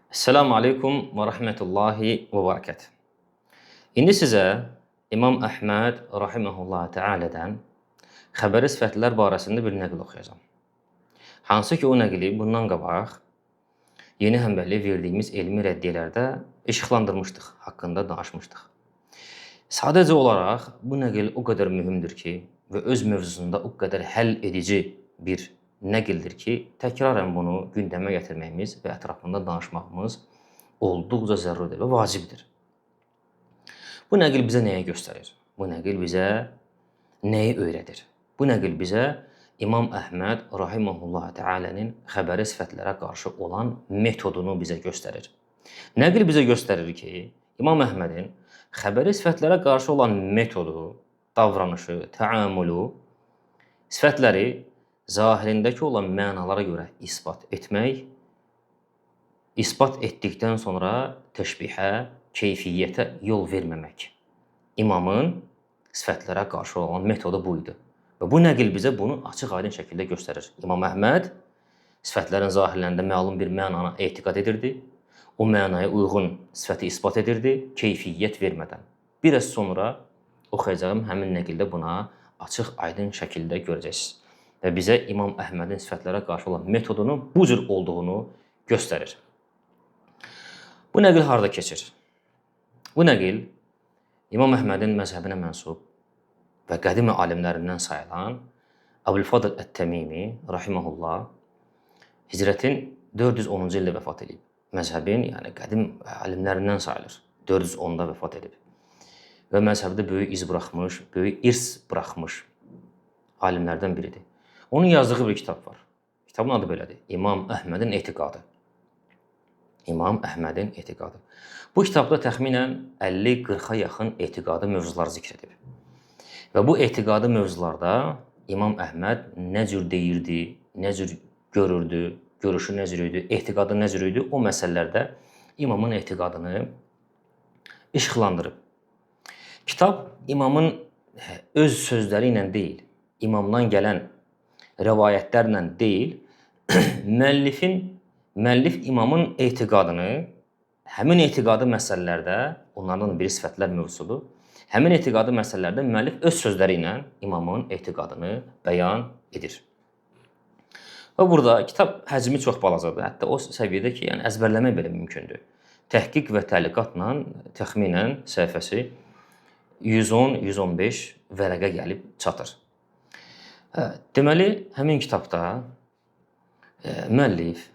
Esselamu Aleyküm və Rəhmətullahi və Barakət. İndi sizə İmam Əhməd Rahiməhullah Teala'dan xəbəri sifətlər barəsində bir nəql oxuyacağam. Hansı ki, o nəqli bundan qabaq Yeni Həmbəli verdiyimiz elmi rəddiyələrdə işıqlandırmışdıq, haqqında danışmışdıq. Sadəcə olaraq bu nəql o qədər mühümdür ki və öz mövzusunda o qədər həll edici bir nəqildir ki, təkrarən bunu gündəmə gətirməyimiz və ətrafında danışmağımız olduqca zəruridir və vacibdir. Bu nəqil bizə nəyə göstərir? Bu nəqil bizə nəyi öyrədir? Bu nəqil bizə İmam Əhməd Rahiməhullah Teala'nın xəbəri sifətlərə qarşı olan metodunu bizə göstərir. Nəqil bizə göstərir ki, İmam Əhmədin xəbəri sifətlərə qarşı olan metodu, davranışı, təamülü, sifətləri zahirindəki olan mənalara görə isbat etmək, isbat etdikdən sonra təşbihə, keyfiyyətə yol verməmək. İmamın sifətlərə qarşı olan metodu bu idi. Və bu nəqil bizə bunu açıq-aydın şəkildə göstərir. İmam Əhməd sifətlərin zahirlərində məlum bir mənana etiqad edirdi. O mənaya uyğun sifəti isbat edirdi, keyfiyyət vermədən. Bir az sonra oxuyacağım həmin nəqildə buna açıq-aydın şəkildə görəcəksiniz. Və bizə İmam Əhmədin sifətlərə qarşı olan metodunu bu cür olduğunu göstərir. Bu nəqil harada keçir? Bu nəqil İmam Əhmədin məzhəbinə mənsub və qədim alimlərindən sayılan Əbul-Fadl Ət-Təmimi Rahiməhullah Hicrətin 410-cu ildə vəfat edib. Məzhəbin, yəni qədim alimlərindən sayılır. 410-da vəfat edib. Və məzhəbdə böyük iz buraxmış, böyük irs buraxmış alimlərdən biridir. Onun yazdığı bir kitab var. Kitabın adı belədir. İmam Əhmədin etiqadı. İmam Əhmədin etiqadı. Bu kitabda təxminən 50-40-a yaxın etiqadı mövzular zikr edib. Və bu etiqadı mövzularda İmam Əhməd nə cür deyirdi, nə cür görürdü, görüşü nə cür idi, etiqadı nə cür idi, o məsələlərdə imamın etiqadını işıqlandırıb. Kitab imamın öz sözləri ilə deyil, imamdan gələn rəvayətlərlə deyil, müəllif imamın etiqadını, həmin etiqadı məsələlərdə, onlardan biri sifətlər mövzusudur, həmin etiqadı məsələlərdə müəllif öz sözləri ilə imamın etiqadını bəyan edir. Və burada kitab həcmi çox balacadır, hətta o səviyyədə ki, yəni əzbərləmək belə mümkündür. Təhqiq və təliqatla təxminən səhifəsi 110-115 vərəqə gəlib çatır. Deməli, həmin kitabda müəllif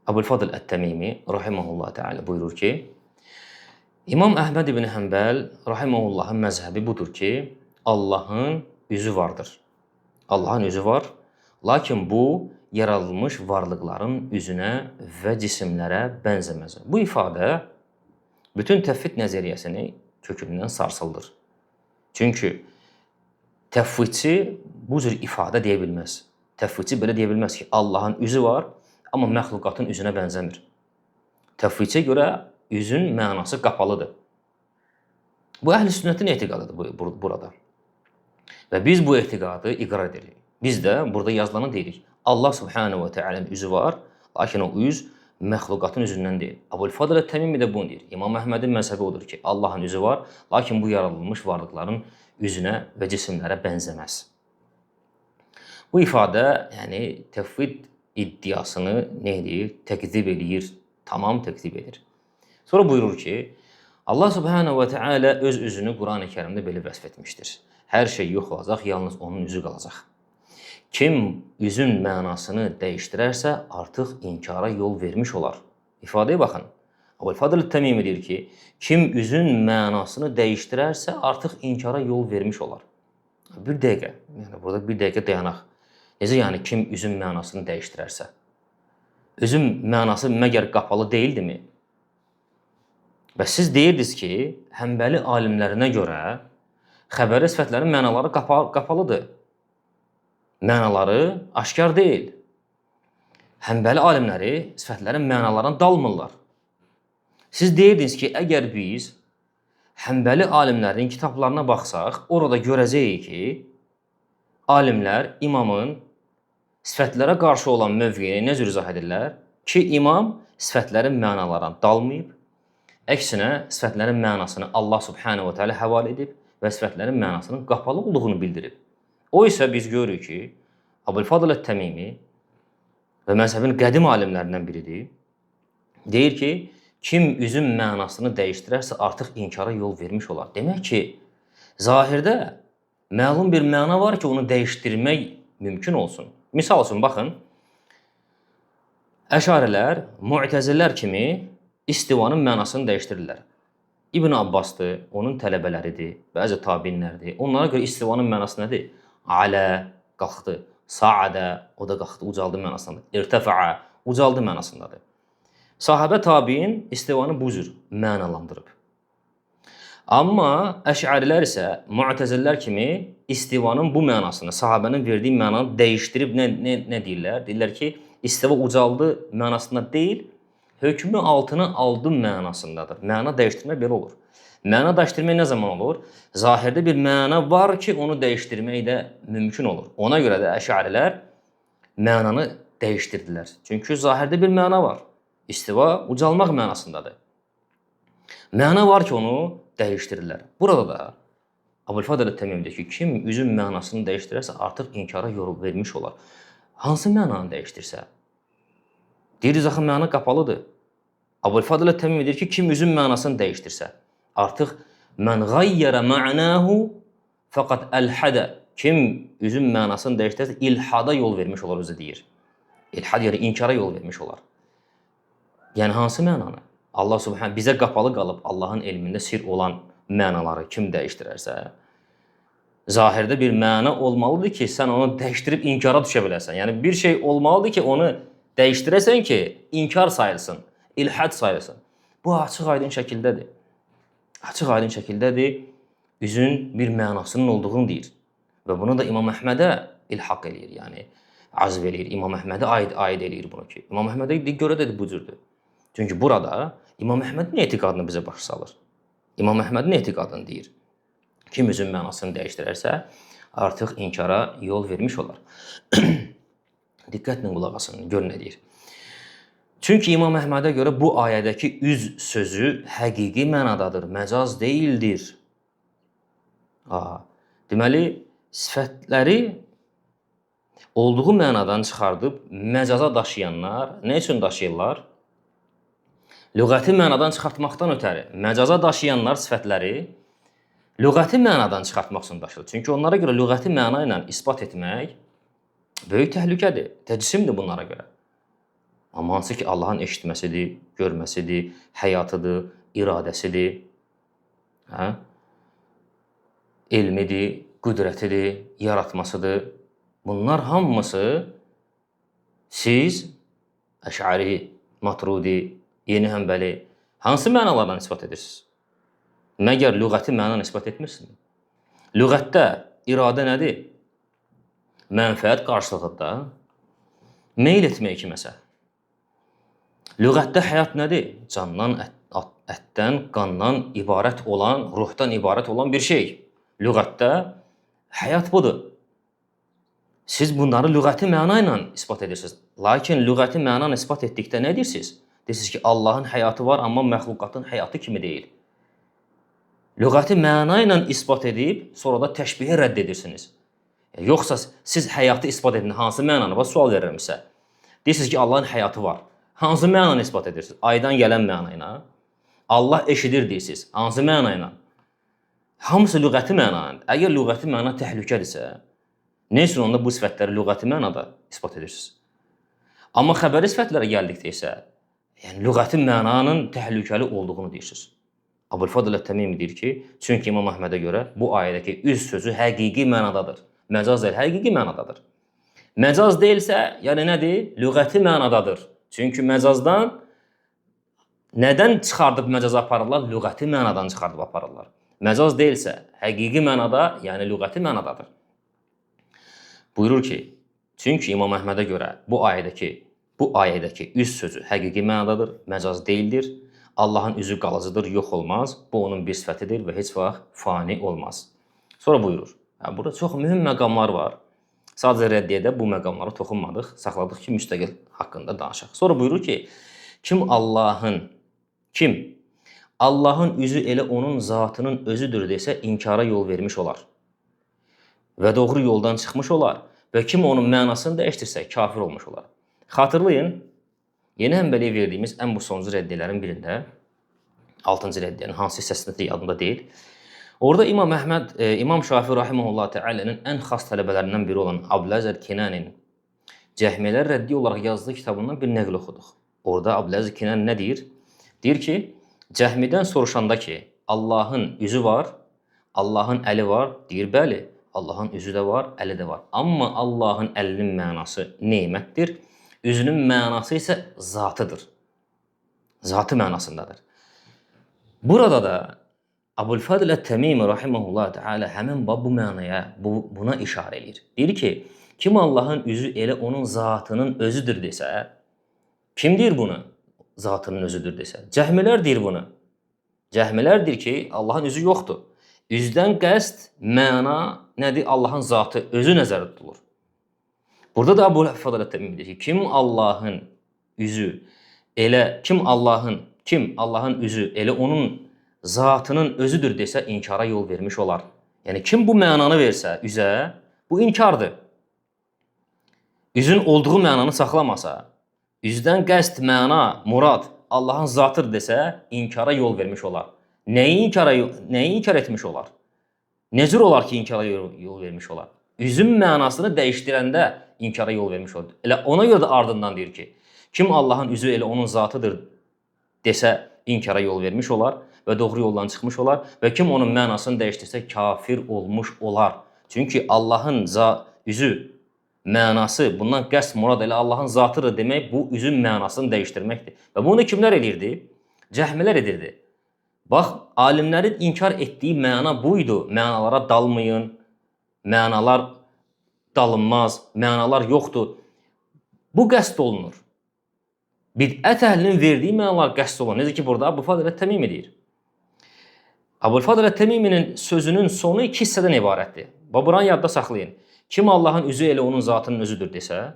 Əbul-Fadl Ət-Təmimi Rahiməhullah Teala buyurur ki, İmam Əhməd ibn Həmbəl Rahiməhullahın məzhəbi budur ki, Allahın üzü vardır. Allahın üzü var, lakin bu, yaradılmış varlıqların üzünə və cisimlərə bənzəməz. Bu ifadə bütün təfvid nəzəriyyəsini kökündən sarsıldır. Çünki təfvidçi bu cür ifadə deyə bilməz. Təfvidçi belə deyə bilməz ki, Allahın üzü var, amma məxluqatın üzünə bənzəmir. Təfvidçiyə görə üzün mənası qapalıdır. Bu əhl-i sünnətin etiqadıdır burada. Və biz bu etiqadı iqrar edirik. Biz də burada yazılanı deyirik. Allah Subhanahu və Teala'nın üzü var, lakin o üz məxluqatın üzündən deyil. Əbul-Fadl Ət-Təmimi də bunu deyir. İmam Əhmədin məzhəbi odur ki, Allahın üzü var, lakin bu yaradılmış varlıqların üzünə və cisimlərə bənzəməz. Bu ifadə, yəni təfvid iddiasını nə edir? Təkzib edir, tamam təkzib edir. Sonra buyurur ki, Allah Subhanahu və Teala öz üzünü Quran-ı Kərimdə belə vəsf etmişdir. Hər şey yox olacaq, yalnız onun üzü qalacaq. Kim üzün mənasını dəyişdirərsə, artıq inkara yol vermiş olar. İfadəyə baxın. Əbul-Fadl Ət-Təmimi deyir ki, kim üzün mənasını dəyişdirərsə, artıq inkara yol vermiş olar. Bir dəqiqə, yəni burada bir dəqiqə dayanaq. Necə yəni kim üzün mənasını dəyişdirərsə? Üzün mənası məgər qapalı deyildimi? Və siz deyirdiniz ki, Həmbəli alimlərinə görə xəbəri sifətlərin mənaları qapalıdır. Mənaları aşkar deyil. Həmbəli alimləri sifətlərin mənalarına dalmırlar. Siz deyirdiniz ki, əgər biz Həmbəli alimlərin kitablarına baxsaq, orada görəcəyik ki, alimlər imamın sifətlərə qarşı olan mövqeyini necə izah edirlər? Ki, imam sifətlərin mənalarına dalmayıb, əksinə sifətlərin mənasını Allah subhanahu wa ta'ala həvalə edib və sifətlərin mənasının qapalı olduğunu bildirib. O isə biz görürük ki, Əbul-Fadl Ət-Təmimi və məzhəbin qədim alimlərindən biridir. Deyir ki, kim üzün mənasını dəyişdirərsə artıq inkara yol vermiş olar. Demək ki, zahirdə məlum bir məna var ki, onu dəyişdirmək mümkün olsun. Misal üçün, baxın, Əşarilər, Mu'təzilər kimi istivanın mənasını dəyişdirirlər. İbn Abbasdır, onun tələbələridir, bəzi tabinlərdir. Onlara görə istivanın mənası nədir? Alə, qalxdı, sa'adə, o da qalxdı, ucaldı mənasındadır. İrtəfəə, ucaldı mənasındadır. Sahabə tabiin istivanı bu cür mənalandırıb. Amma Əşarilər isə Mu'təzilər kimi istivanın bu mənasını, sahabənin verdiyi mənanı dəyişdirib nə deyirlər? Deyirlər ki, istiva ucaldı mənasında deyil, hökmü altına aldı mənasındadır. Məna dəyişdirmək belə olur. Məna dəyişdirmək nə zaman olur? Zahirdə bir məna var ki, onu dəyişdirmək də mümkün olur. Ona görə də Əşarilər mənanı dəyişdirdilər. Çünki zahirdə bir məna var. İstiva ucalmaq mənasındadır. Məna var ki, onu dəyişdirirlər. Burada da Əbul-Fadl Ət-Təmimi deyir ki, kim üzün mənasını dəyişdirərsə artıq inkara yol vermiş olar. Hansı mənanı dəyişdirsə? Deyiriz, axı məna qapalıdır. Əbul-Fadl Ət-Təmimi deyir ki, kim üzün mənasını dəyişdirsə, artıq mən qayyərə mə'nahu fəqət əlhədə. Kim üzün mənasını dəyişdirsə, ilhada yol vermiş olar, özü deyir. İlhad yəni inkara yol vermiş olar. Yəni hansı mənanı? Allah subhanahu bizə qapalı qalıb Allahın elmində sir olan mənaları kim dəyişdirərsə, zahirdə bir məna olmalıdır ki, sən onu dəyişdirib inkara düşə biləsən. Yəni bir şey olmalıdır ki, onu dəyişdirəsən ki, inkar sayılsın, ilhad sayılsın. Bu açıq-aydın şəkildədir. Açıq-aydın şəkildədir, üzün bir mənasının olduğunu deyir. Və bunu da İmam Əhmədə ilhaq eləyir, yəni azv eləyir. İmam Əhmədə aid eləyir bunu ki. İmam Əhmədə görə də bu cürdür. Çünki burada İmam Əhmədin etiqadını bizə başa salır. İmam Əhmədin etiqadını deyir. Kim üzün mənasını dəyişdirərsə, artıq inkara yol vermiş olar. Diqqətlə qulaq asın, gör nə deyir. Çünki İmam Əhmədə görə bu ayədəki üz sözü həqiqi mənadadır, məcaz deyildir. Deməli, sifətləri olduğu mənadan çıxardıb məcaza daşıyanlar nə üçün daşıyırlar? Lüğəti mənadan çıxartmaqdan ötəri məcaza daşıyanlar sifətləri lüğəti mənadan çıxartmaq üçün daşıyır. Çünki onlara görə lüğəti məna ilə isbat etmək böyük təhlükədir, təcsimdir bunlara görə. Amma hansı ki Allahın eşitməsidir, görməsidir, həyatıdır, iradəsidir, elmidir, qüdrətidir, yaratmasıdır. Bunlar hamısı siz Əş'ari, Maturidi, Yeni Həmbəli hansı mənalarla isbat edirsiniz? Məgər lüğəti məna isbat etmirsiniz? Lüğətdə iradə nədir? Mənfəət qarşılığında meyl etmək kiməsə. Lüğətdə həyat nədir? Candan, ətdən, qandan ibarət olan, ruhdan ibarət olan bir şey. Lüğətdə həyat budur. Siz bunları lüğəti məna ilə isbat edirsiniz. Lakin lüğəti məna ilə isbat etdikdə nə deyirsiniz? Deyirsiniz ki, Allahın həyatı var, amma məxluqatın həyatı kimi deyil. Lüğəti məna ilə isbat edib, sonra da təşbihi rədd edirsiniz. Yoxsa siz həyatı isbat edin, hansı mənanı var? Sual verirəm sizə. Deyirsiniz ki, Allahın həyatı var. Hansı məna ilə isbat edirsiniz? Aydan gələn məna ilə. Allah eşidir deyirsiniz. Hansı məna ilə? Hamısı lüğəti məna ilə. Əgər lüğəti məna təhlükədirsə, nə üçün onda bu sifətləri lüğəti mənada isbat edirsiniz? Amma xəbəri sifətlərə gəldikdə isə, yəni lüğəti mənanın təhlükəli olduğunu deyirsiniz. Əbul-Fadl Ət-Təmimi deyir ki, çünki İmam Əhmədə görə bu ayədəki üz sözü həqiqi mənadadır. Məcaz deyil, həqiqi mənadadır. Məcaz deyilsə, yəni nədir? Lüğəti mənadadır. Çünki məcazdan nədən çıxardıb məcaza aparırlar? Lüğəti mənadan çıxardıb aparırlar. Məcaz deyilsə, həqiqi mənada, yəni lüğəti mənadadır. Buyurur ki, çünki İmam Əhmədə görə bu ayədəki üz sözü həqiqi mənadadır, məcaz deyildir. Allahın üzü qalıcıdır, yox olmaz. Bu onun bir sifətidir və heç vaxt fani olmaz. Sonra buyurur. Burada çox mühüm məqamlar var. Sadəcə rəddiyyədə bu məqamlara toxunmadıq, saxladıq ki, müstəqil haqqında danışaq. Sonra buyurur ki, kim Allahın üzü elə onun zatının özüdür desə, inkara yol vermiş olar və doğru yoldan çıxmış olar və kim onun mənasını dəyişdirsə, kafir olmuş olar. Xatırlayın, Yeni Həmbəliyə verdiyimiz ən bu sonuncu rəddiyələrin birində, 6-cı rəddiyənin hansı hissəsində yadımda deyil, orada İmam Şafi rahimehullah Teala'nın ən xas tələbələrindən biri olan Abdüləziz Kinaninin Cəhmiyələr rəddi olaraq yazdığı kitabından bir nəql oxuduq. Orada Abdüləziz Kinani nə deyir? Deyir ki, Cəhmidən soruşanda ki, Allahın üzü var, Allahın əli var, deyir bəli, Allahın üzü də var, əli də var. Amma Allahın əlinin mənası nemətdir, üzünün mənası isə zatıdır. Zatı mənasındadır. Burada da Əbu'l-Fadl Ət-Təmimi rahimehullah Teala həmin bu mənaya, buna işarə edir. Deyir ki, kim Allahın üzü elə onun zatının özüdür desə, kim deyir bunu? Zatının özüdür desə. Cəhmilər deyir bunu. Cəhmilər deyir ki, Allahın üzü yoxdur. Üzdən qəsd, məna nədir? Allahın zatı, özü nəzərdə tutulur. Burada da Əbu'l-Fadl Ət-Təmimi deyir ki, kim Allahın üzü elə onun zatının özüdür desə, inkara yol vermiş olar. Yəni, kim bu mənanı versə üzə, bu inkardır. Üzün olduğu mənanı saxlamasa, üzdən qəsd, məna, murad Allahın zatıdır desə, inkara yol vermiş olar. Nəyi inkar etmiş olar? Necür olar ki, inkara yol vermiş olar? Üzün mənasını dəyişdirəndə inkara yol vermiş olar. Elə ona görə də ardından deyir ki, kim Allahın üzü elə onun zatıdır desə, inkara yol vermiş olar və doğru yoldan çıxmış olar və kim onun mənasını dəyişdirsə, kafir olmuş olar. Çünki Allahın üzü, mənası, bundan qəsd murad elə Allahın zatıdır demək, bu üzün mənasını dəyişdirməkdir. Və bunu kimlər edirdi? Cəhmilər edirdi. Bax, alimlərin inkar etdiyi məna buydu. Mənalara dalmayın, mənalar dalınmaz, mənalar yoxdur. Bu qəsd olunur. Bidət əhlinin verdiyi mənalar qəsd olunur. Necə ki, burada Əbu'l-Fadl Ət-Təmimi deyir. Əbu'l-Fadl Ət-Təmiminin sözünün sonu 2 hissədən ibarətdir. Buranı yadda saxlayın. Kim Allahın üzü elə onun zatının özüdür desə,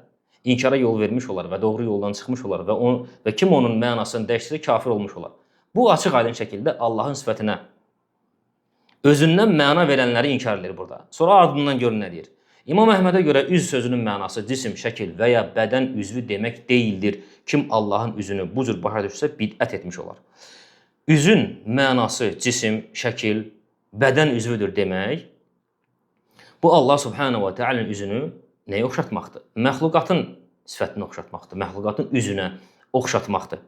inkara yol vermiş olar və doğru yoldan çıxmış olar və kim onun mənasını dəyişdirsə, kafir olmuş olar. Bu, açıq aydın şəkildə Allahın sifətinə özündən məna verənləri inkar edir burada. Sonra ardından görün nə deyir. İmam Əhmədə görə üz sözünün mənası cisim, şəkil və ya bədən üzvü demək deyildir. Kim Allahın üzünü bu cür başa düşsə, bidət etmiş olar. Üzün mənası cisim, şəkil, bədən üzvüdür demək, bu Allah Subhanahu wa Ta'ala'nın üzünü nəyə oxşatmaqdır? Məxluqatın sifətinə oxşatmaqdır, məxluqatın üzünə oxşatmaqdır.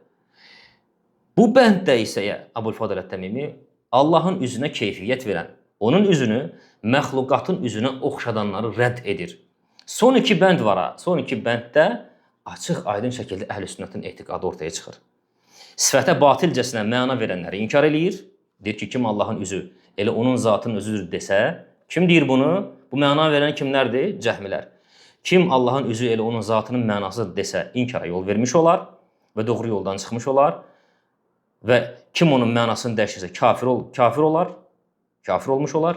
Bu bənddə isə Əbu'l-Fadl Ət-Təmimi Allahın üzünə keyfiyyət verən, onun üzünü məxluqatın üzünə oxşadanları rədd edir. Son 2 bənd var ha, son 2 bənddə açıq aydın şəkildə Əhl-i-Sünnətin etiqadı ortaya çıxır. Sifətə batilcəsinə məna verənləri inkar eləyir. Deyir ki, kim Allahın üzü elə onun zatının özüdür desə, kim deyir bunu? Bu məna verən kimlərdir? Cəhmilər. Kim Allahın üzü elə onun zatının mənasıdır desə, inkara yol vermiş olar və doğru yoldan çıxmış olar və kim onun mənasını dəyişirsə, kafir olmuş olar.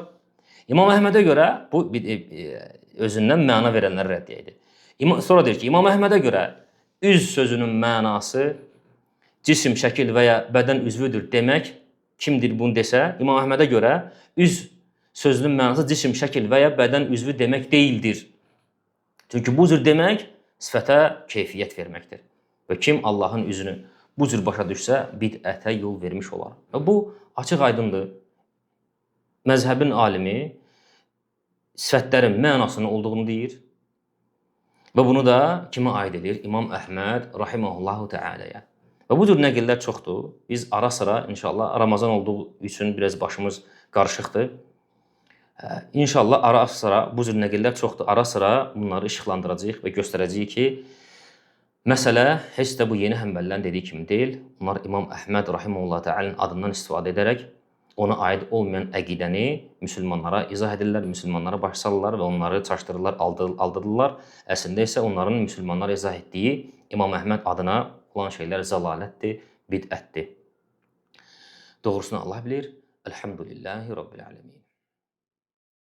İmam Əhmədə görə bu özündən məna verənləri rəddiyə edir. Sonra deyir ki, İmam Əhmədə görə üz sözünün mənası cisim, şəkil və ya bədən üzvüdür demək, kimdir bunu desə, İmam Əhmədə görə üz sözünün mənası cisim, şəkil və ya bədən üzvü demək deyildir. Çünki bu cür demək sifətə keyfiyyət verməkdir. Və kim Allahın üzünü bu cür başa düşsə, bidətə yol vermiş olar. Və bu açıq aydındır. Məzhəbin alimi sifətlərin mənasının olduğunu deyir və bunu da kimə aid edir? İmam Əhməd rahimehullahu Teala'ya. Və bu cür nəqillər çoxdur. Biz ara sıra inşallah Ramazan olduğu üçün biraz başımız qarışıqdır. İnşallah ara sıra bu cür nəqillər çoxdur. Ara sıra bunları işıqlandıracağıq və göstərəcəyik ki, məsələ heç də bu yeni həmbəlilərin dediyi kimi deyil. Onlar İmam Əhməd rahimehullah Teala'nın adından istifadə edərək ona aid olmayan əqidəni müsəlmanlara izah edirlər, müsəlmanlara baş salırlar və onları çaşdırırlar, aldırırlar. Əslində isə onların müsəlmanlara izah etdiyi İmam Əhməd adına olan şeylər zəlalətdir, bidətdir. Doğrusunu Allah bilir. Elhamdülillahi Rabbil alemin.